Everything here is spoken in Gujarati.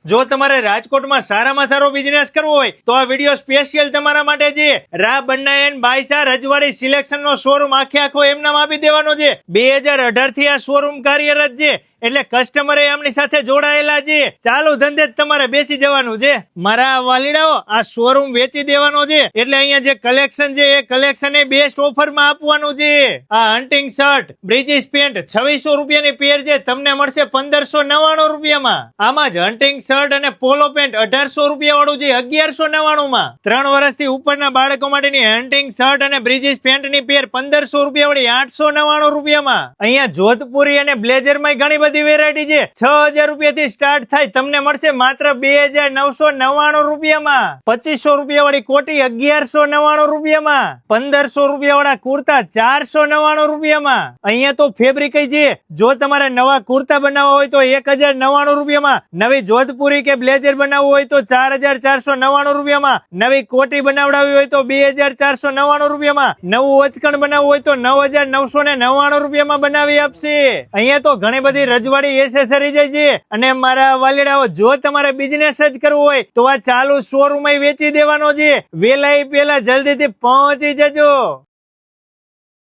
જો તમારે રાજકોટમાં સારામાં સારો બિઝનેસ કરવો હોય તો આ વિડીયો સ્પેશિયલ તમારા માટે છે. રા બનાયન બાયસા રજવાડી સિલેક્શન નો શોરૂમ આખો એમનામ આપી દેવાનો છે. 2018 થી આ શોરૂમ કાર્યરત છે એટલે કસ્ટમર એમની સાથે જોડાયેલા છે. ચાલુ ધંધે જ તમારે બેસી જવાનું છે. મારા વાલીડાઓ આ શોરૂમ વેચી દેવાનો છે એટલે અહીંયા જે કલેક્શન છે એ કલેક્શન એ બેસ્ટ ઓફરમાં આપવાનું છે. આ હન્ટિંગ શર્ટ બ્રિજિસ પેન્ટ 2600 રૂપિયાની પેર છે તમને મળશે 1599 રૂપિયામાં. આમાં જ હન્ટિંગ શર્ટ અને પોલો પેન્ટ 1800 રૂપિયા વાળું છે 1199 માં. 3 વર્ષથી ઉપરના બાળકો માટેની હન્ટિંગ શર્ટ અને બ્રિજિસ પેન્ટ ની પેર 1500 રૂપિયા વાળી 899 રૂપિયામાં. અહીંયા જોધપુરી અને બ્લેઝર માં ઘણી બધી વેરાયટી છે. 6000 રૂપિયાથી સ્ટાર્ટ થાય તમને મળશે માત્ર 2999 રૂપિયામાં. 2500 રૂપિયા વાળી કોટી 1199 રૂપિયામાં. 1500 રૂપિયા વાળા કુર્તા 499 રૂપિયામાં. અહીંયા તો ફેબ્રિક છે. જો તમારે નવા કુર્તા બનાવવા હોય તો 1099 રૂપિયામાં. નવી જોધપુરી કે બ્લેઝર બનાવવું હોય તો 4499 રૂપિયામાં. નવી કોટી બનાવડાવી હોય તો 2499 રૂપિયામાં. નવું ઓચકણ બનાવવું હોય તો 9999 રૂપિયામાં બનાવી આપશે. અહીંયા તો ઘણી બધી રજવાડી એસેસરી છે. અને મારા વાલીડાઓ જો તમારે બિઝનેસ જ કરવો હોય તો આ ચાલુ શોરૂમ વેચી દેવાનો છે. વેલાઈ પેલા જલ્દીથી પહોંચી જજો.